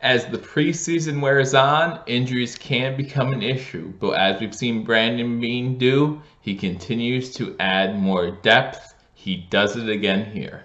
As the preseason wears on, injuries can become an issue, but as we've seen Brandon Beane do, he continues to add more depth. He does it again here.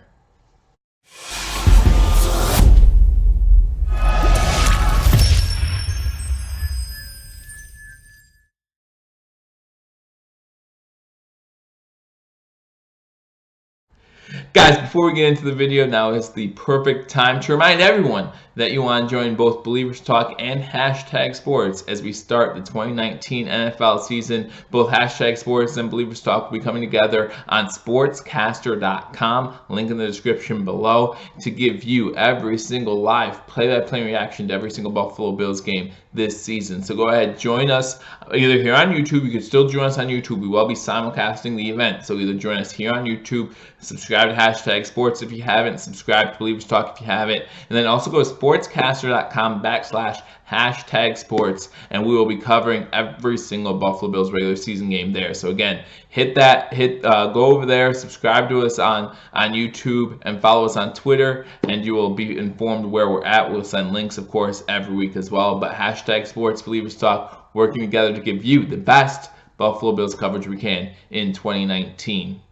Guys, before we get into the video, now is the perfect time to remind everyone that you want to join both Believers Talk and Hashtag Sports as we start the 2019 NFL season. Both Hashtag Sports and Believers Talk will be coming together on sportscaster.com, link in the description below, to give you every single live play-by-play reaction to every single Buffalo Bills game this season. So go ahead, join us either here on YouTube. You can still join us on YouTube. We will be simulcasting the event, so either join us here on YouTube, subscribe to Hashtag Sports if you haven't, subscribe to Believers Talk if you haven't, and then also go to sportscaster.com/hashtag sports, and we will be covering every single Buffalo Bills regular season game there. So again, go over there, subscribe to us on YouTube, and follow us on Twitter, and you will be informed where we're at. We'll send links, of course, every week as well. But Hashtag Sports, Believers Talk, working together to give you the best Buffalo Bills coverage we can in 2019.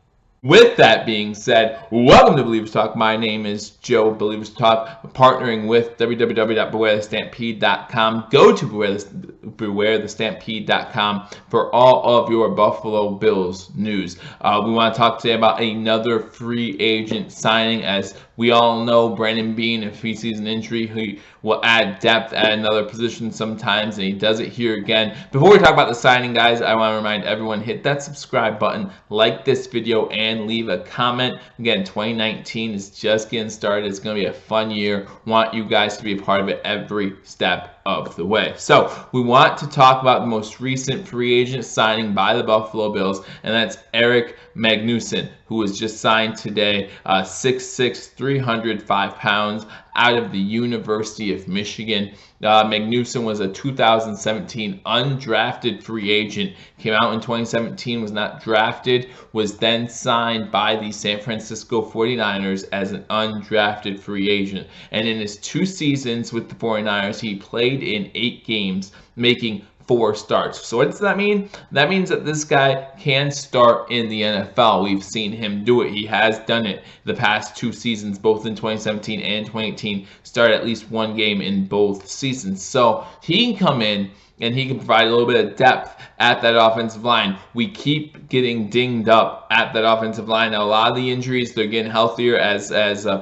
With that being said, welcome to Believers Talk. My name is Joe, Believers Talk, partnering with www.bewarethestampede.com. Go to bewarethestampede.com for all of your Buffalo Bills news. We want to talk today about another free agent signing. As we all know, Brandon Beane, if he sees an injury, he will add depth at another position sometimes, and he does it here again. Before we talk about the signing, guys, I want to remind everyone, hit that subscribe button, like this video, and leave a comment. Again, 2019 is just getting started. It's going to be a fun year. Want you guys to be a part of it every step of the way. So we want to talk about the most recent free agent signing by the Buffalo Bills, and that's Eric Magnuson, who was just signed today, 6'6", 305 pounds, out of the University of Michigan. Magnuson was a 2017 undrafted free agent, came out in 2017, was not drafted, was then signed by the San Francisco 49ers as an undrafted free agent. And in his 2 seasons with the 49ers, he played in 8 games, making 4 starts. So what does that mean? That means that this guy can start in the NFL. We've seen him do it. He has done it the past 2 seasons, both in 2017 and 2018, started at least 1 game in both seasons. So he can come in and he can provide a little bit of depth at that offensive line. We keep getting dinged up at that offensive line. Now, a lot of the injuries, they're getting healthier as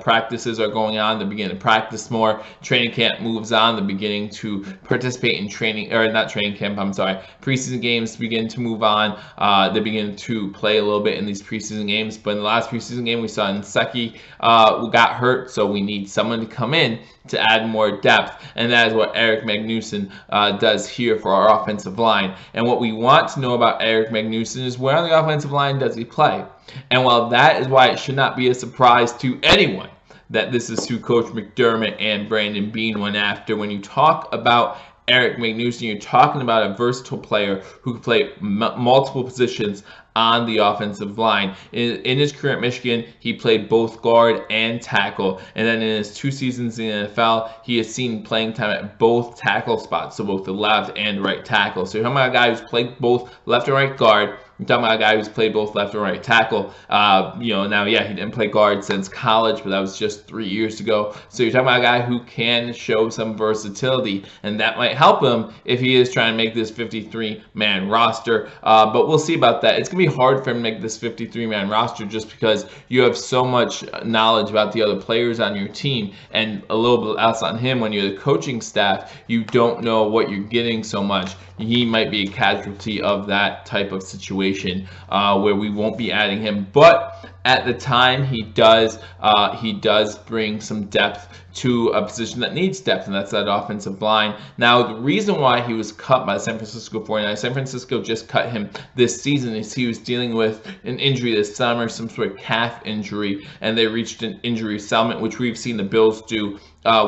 practices are going on. They're beginning to practice more. Training camp moves on. They're beginning to participate in preseason games begin to move on. They begin to play a little bit in these preseason games. But in the last preseason game, we saw Nsekhe got hurt, so we need someone to come in to add more depth, and that is what Eric Magnuson does here for our offensive line. And what we want to know about Eric Magnuson is, where on the offensive line does he play? And while that is why it should not be a surprise to anyone that this is who Coach McDermott and Brandon Beane went after, when you talk about Eric Magnuson, you're talking about a versatile player who can play multiple positions on the offensive line. In his career at Michigan, he played both guard and tackle, and then in his 2 seasons in the NFL, he has seen playing time at both tackle spots, so both the left and right tackle. So you're talking about a guy who's played both left and right guard. You're talking about a guy who's played both left and right tackle. Now, he didn't play guard since college, but that was just 3 years ago. So you're talking about a guy who can show some versatility, and that might help him if he is trying to make this 53-man roster. But we'll see about that. It's going to be hard for him to make this 53-man roster just because you have so much knowledge about the other players on your team, and a little bit else on him. When you're the coaching staff, you don't know what you're getting so much. He might be a casualty of that type of situation where we won't be adding him. But at the time, he does bring some depth to a position that needs depth, and that's that offensive line. Now, the reason why he was cut by the San Francisco 49ers, San Francisco just cut him this season, is he was dealing with an injury this summer, some sort of calf injury, and they reached an injury settlement, which we've seen the Bills do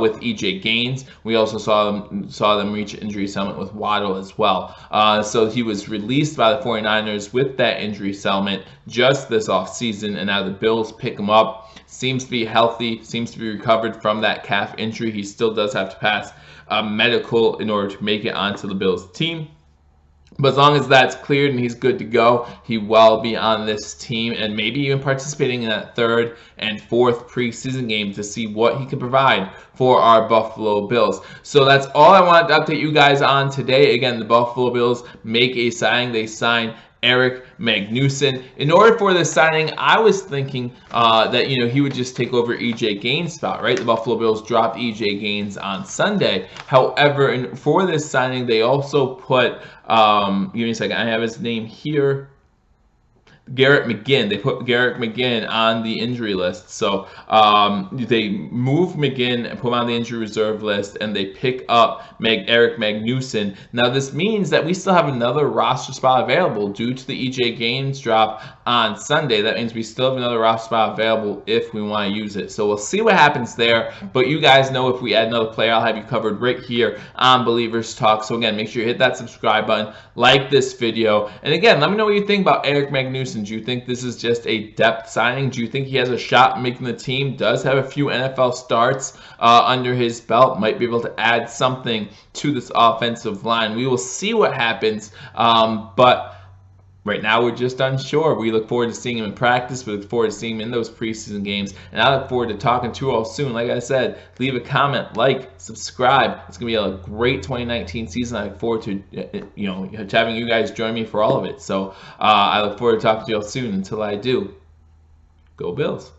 with E.J. Gaines. We also saw them reach injury settlement with Waddle as well. So he was released by the 49ers with that injury settlement just this offseason, and now the Bills pick him up. seems to be healthy, seems to be recovered from that calf injury. He still does have to pass a medical in order to make it onto the Bills team. But as long as that's cleared and he's good to go, he will be on this team and maybe even participating in that third and fourth preseason game to see what he can provide for our Buffalo Bills. So that's all I wanted to update you guys on today. Again, the Buffalo Bills make a signing. They sign Eric Magnuson. In order for this signing, I was thinking that he would just take over EJ Gaines' spot, right? The Buffalo Bills dropped EJ Gaines on Sunday. However, for this signing, they also put give me a second. I have his name here. Garrett McGinn. They put Garrett McGinn on the injury list. So they move McGinn and put him on the injury reserve list, and they pick up Eric Magnuson. Now this means that we still have another roster spot available due to the EJ Gaines drop on Sunday. That means we still have another roster spot available if we want to use it. So we'll see what happens there. But you guys know if we add another player, I'll have you covered right here on Believers Talk. So again, make sure you hit that subscribe button, like this video, and again, let me know what you think about Eric Magnuson. Do you think this is just a depth signing? Do you think he has a shot making the team? Does have a few NFL starts under his belt. Might be able to add something to this offensive line. We will see what happens. But right now, we're just unsure. We look forward to seeing him in practice. We look forward to seeing him in those preseason games. And I look forward to talking to you all soon. Like I said, leave a comment, like, subscribe. It's going to be a great 2019 season. I look forward to having you guys join me for all of it. So I look forward to talking to you all soon. Until I do, go Bills.